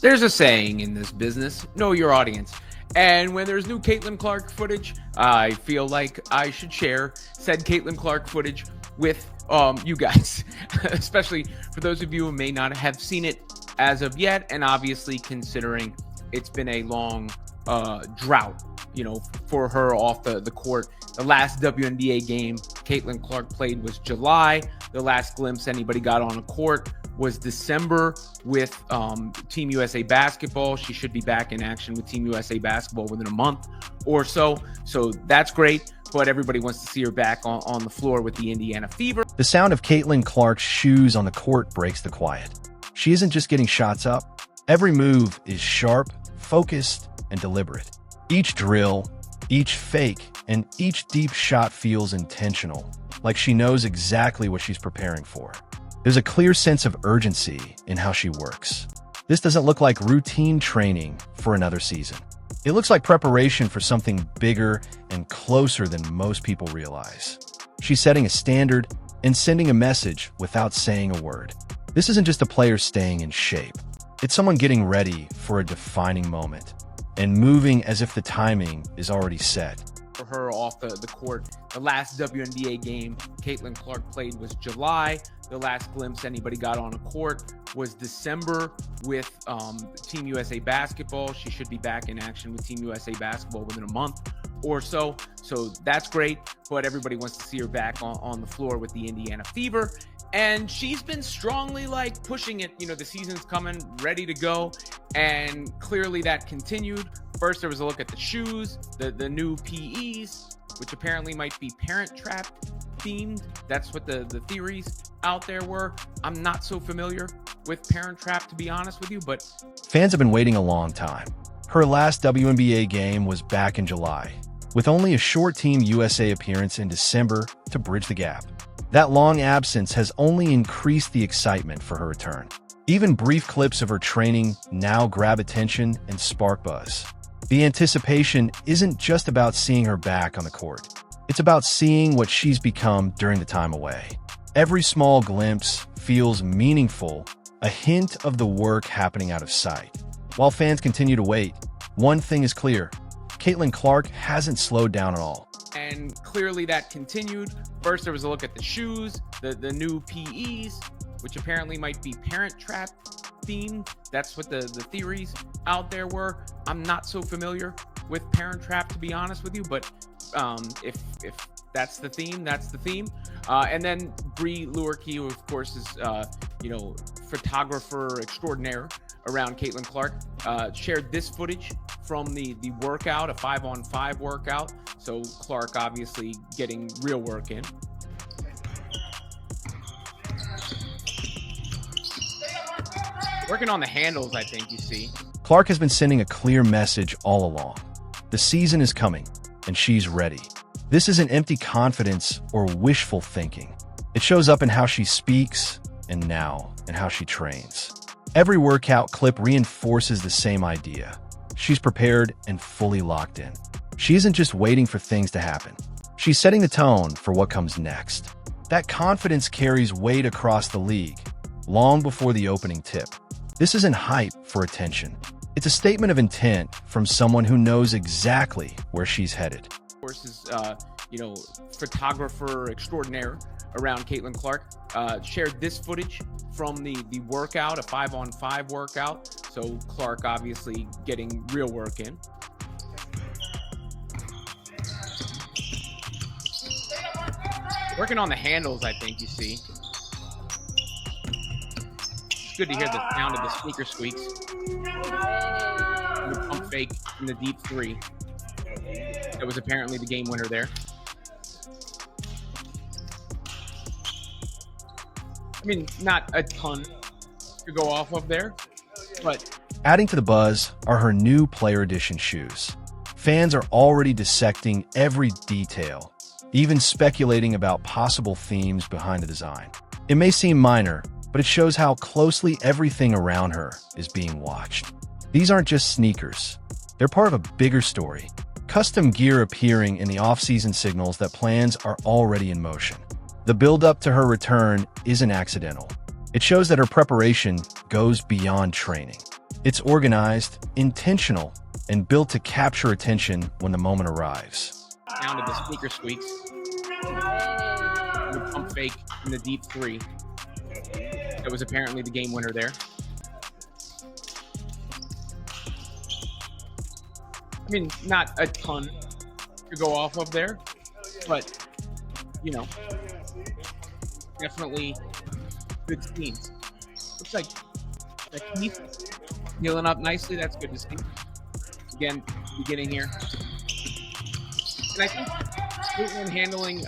There's a saying in this business, know your audience. And when there's new Caitlin Clark footage, I feel like I should share said Caitlin Clark footage with you guys, especially for those of you who may not have seen it as of yet. And obviously considering it's been a long drought, for her off the court. The last WNBA game Caitlin Clark played was July. The last glimpse anybody got on a court was December with Team USA basketball. She should be back in action with Team USA basketball within a month or so. So that's great, but everybody wants to see her back on the floor with the Indiana Fever. The sound of Caitlin Clark's shoes on the court breaks the quiet. She isn't just getting shots up. Every move is sharp, focused, and deliberate. Each drill, each fake, and each deep shot feels intentional, like she knows exactly what she's preparing for. There's a clear sense of urgency in how she works. This doesn't look like routine training for another season. It looks like preparation for something bigger and closer than most people realize. She's setting a standard and sending a message without saying a word. This isn't just a player staying in shape. It's someone getting ready for a defining moment and moving as if the timing is already set. For her off the court, the last WNBA game Caitlin Clark played was July. The last glimpse anybody got on a court was December with Team USA basketball. She should be back in action with Team USA basketball within a month or so. So that's great, but everybody wants to see her back on the floor with the Indiana Fever. And she's been strongly pushing it. The season's coming, ready to go. And clearly that continued. First, there was a look at the shoes, the new PEs, which apparently might be Parent Trap themed. That's what the theories out there were. I'm not so familiar with Parent Trap, to be honest with you, but fans have been waiting a long time. Her last WNBA game was back in July, with only a short Team USA appearance in December to bridge the gap. That long absence has only increased the excitement for her return. Even brief clips of her training now grab attention and spark buzz. The anticipation isn't just about seeing her back on the court. It's about seeing what she's become during the time away. Every small glimpse feels meaningful, a hint of the work happening out of sight. While fans continue to wait, one thing is clear: Caitlin Clark hasn't slowed down at all. And clearly that continued. First, there was a look at the shoes, the new PEs, which apparently might be Parent Trap themed. That's what the theories out there were. I'm not so familiar with Parent Trap, to be honest with you, but if that's the theme, that's the theme. And then Bree Lurke, who of course is photographer extraordinaire around Caitlin Clark, shared this footage from the workout, a 5-on-5 workout. So Clark obviously getting real work in. Working on the handles, I think you see. Clark has been sending a clear message all along. The season is coming, and she's ready. This isn't empty confidence or wishful thinking. It shows up in how she speaks, and now in how she trains. Every workout clip reinforces the same idea. She's prepared and fully locked in. She isn't just waiting for things to happen. She's setting the tone for what comes next. That confidence carries weight across the league, long before the opening tip. This isn't hype for attention. It's a statement of intent from someone who knows exactly where she's headed. Of course, is photographer extraordinaire around Caitlin Clark, shared this footage from the workout, a 5-on-5 workout. So Clark obviously getting real work in. Working on the handles, I think you see. It's good to hear the sound of the sneaker squeaks. And the pump fake in the deep three. That was apparently the game winner there. I mean, not a ton to go off of there, but adding to the buzz are her new Player Edition shoes. Fans are already dissecting every detail, even speculating about possible themes behind the design. It may seem minor, but it shows how closely everything around her is being watched. These aren't just sneakers. They're part of a bigger story. Custom gear appearing in the off-season signals that plans are already in motion. The build-up to her return isn't accidental. It shows that her preparation goes beyond training. It's organized, intentional, and built to capture attention when the moment arrives. Down to the sneaker squeaks. The pump fake in the deep three. That was apparently the game winner there. I mean, not a ton to go off of there, but, you know, definitely good schemes. Looks like Keith healing up nicely. That's good to see. Again, beginning here. And I think Caitlin handling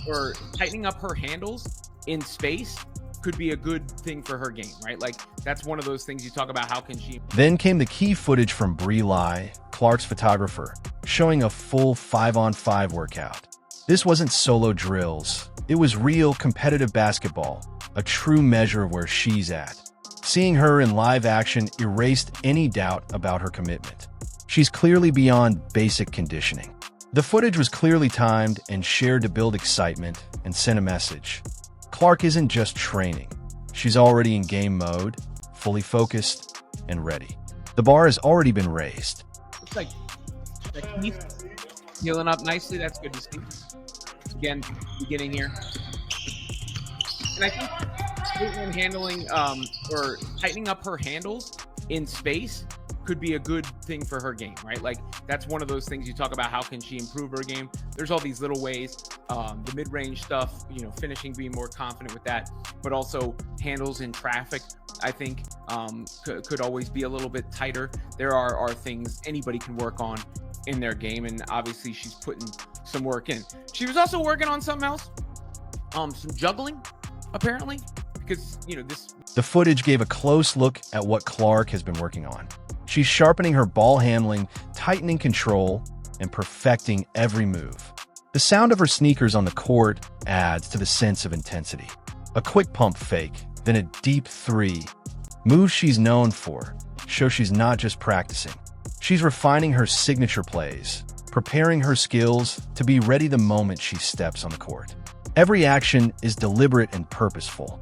or tightening up her handles in space could be a good thing for her game, right? Like, that's one of those things you talk about. How can she? Then came the key footage from Brie Lai, Clark's photographer, showing a full 5-on-5 workout. This wasn't solo drills. It was real competitive basketball, a true measure of where she's at. Seeing her in live action erased any doubt about her commitment. She's clearly beyond basic conditioning. The footage was clearly timed and shared to build excitement and send a message. Clark isn't just training. She's already in game mode, fully focused, and ready. The bar has already been raised. Looks like Keith healing up nicely. That's good to see. Again, beginning here. And I think Caitlin handling or tightening up her handles in space could be a good thing for her game, right? Like, that's one of those things you talk about. How can she improve her game? There's all these little ways, the mid-range stuff, you know, finishing, being more confident with that, but also handles in traffic, I think could always be a little bit tighter. There are things anybody can work on in their game, and obviously she's putting some work in. She was also working on something else, some juggling, apparently, because, you know, The footage gave a close look at what Clark has been working on. She's sharpening her ball handling, tightening control, and perfecting every move. The sound of her sneakers on the court adds to the sense of intensity. A quick pump fake, then a deep three. Moves she's known for show she's not just practicing. She's refining her signature plays, preparing her skills to be ready the moment she steps on the court. Every action is deliberate and purposeful.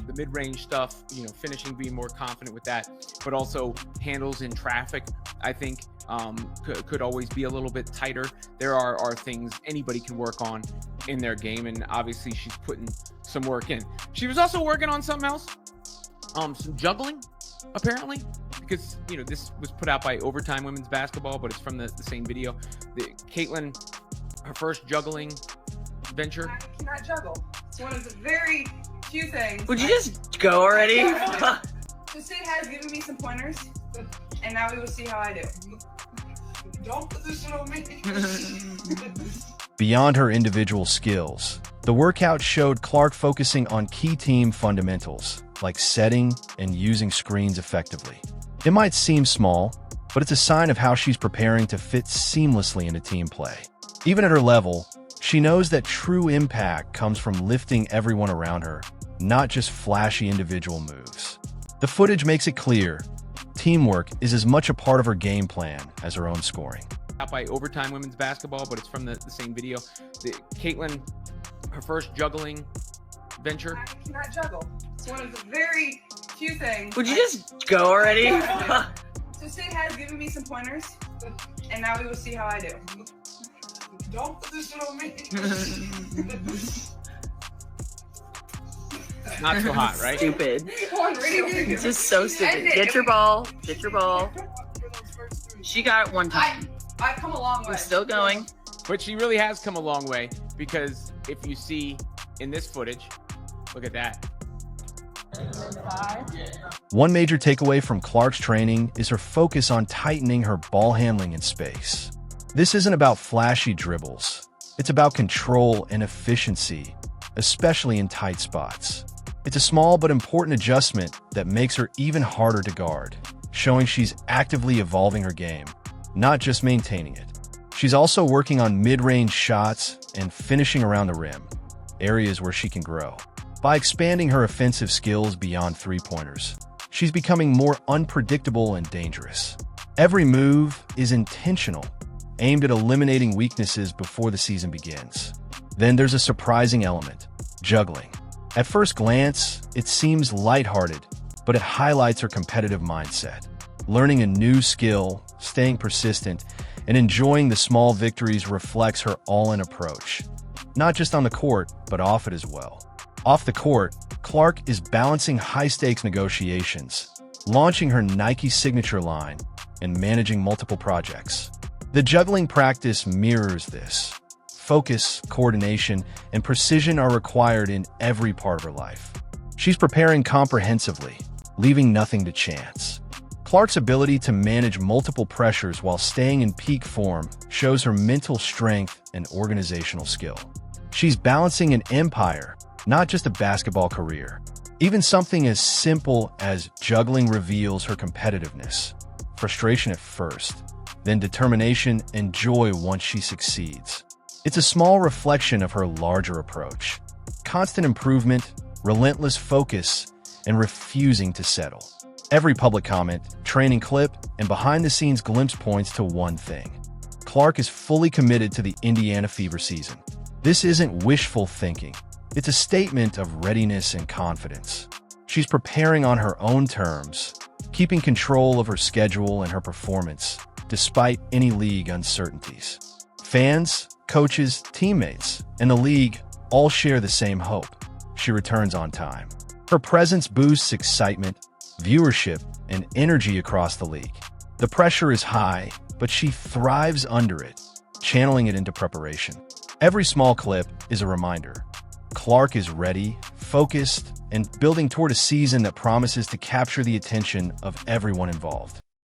The mid-range stuff, you know, finishing, being more confident with that, but also handles in traffic, I think could always be a little bit tighter. There are things anybody can work on in their game, and obviously she's putting some work in. She was also working on something else, some juggling, apparently, because, you know, this was put out by Overtime Women's Basketball, but it's from the same video. Caitlin, her first juggling venture. I cannot juggle. It's one of the very few things. Would you just go already? So Sid has given me some pointers, and now we will see how I do. Don't position on me. Beyond her individual skills, the workout showed Clark focusing on key team fundamentals, like setting and using screens effectively. It might seem small, but it's a sign of how she's preparing to fit seamlessly into team play. Even at her level, she knows that true impact comes from lifting everyone around her, not just flashy individual moves. The footage makes it clear, teamwork is as much a part of her game plan as her own scoring. Out by Overtime Women's Basketball, but it's from the same video. Caitlin, her first juggling venture. I cannot juggle. It's one of the very few things. Would you just go already? So Sid has given me some pointers, and now we will see how I do. Don't position on me. Not so hot, right? Stupid. On radio. It's just so stupid. Get your ball. Get your ball. She got it one time. I've come a long way. We're still going. But she really has come a long way, because if you see in this footage, look at that. One major takeaway from Clark's training is her focus on tightening her ball handling in space. This isn't about flashy dribbles. It's about control and efficiency, especially in tight spots. It's a small but important adjustment that makes her even harder to guard, showing she's actively evolving her game, not just maintaining it. She's also working on mid-range shots and finishing around the rim, areas where she can grow. By expanding her offensive skills beyond three-pointers, she's becoming more unpredictable and dangerous. Every move is intentional, aimed at eliminating weaknesses before the season begins. Then there's a surprising element, juggling. At first glance, it seems lighthearted, but it highlights her competitive mindset. Learning a new skill, staying persistent, and enjoying the small victories reflects her all-in approach. Not just on the court, but off it as well. Off the court, Clark is balancing high-stakes negotiations, launching her Nike signature line, and managing multiple projects. The juggling practice mirrors this. Focus, coordination, and precision are required in every part of her life. She's preparing comprehensively, leaving nothing to chance. Clark's ability to manage multiple pressures while staying in peak form shows her mental strength and organizational skill. She's balancing an empire, not just a basketball career. Even something as simple as juggling reveals her competitiveness. Frustration at first, then determination and joy once she succeeds. It's a small reflection of her larger approach. Constant improvement, relentless focus, and refusing to settle. Every public comment, training clip, and behind-the-scenes glimpse points to one thing. Clark is fully committed to the Indiana Fever season. This isn't wishful thinking. It's a statement of readiness and confidence. She's preparing on her own terms, keeping control of her schedule and her performance, despite any league uncertainties. Fans, coaches, teammates, and the league all share the same hope. She returns on time. Her presence boosts excitement, viewership, and energy across the league. The pressure is high, but she thrives under it, channeling it into preparation. Every small clip is a reminder. Clark is ready, focused, and building toward a season that promises to capture the attention of everyone involved.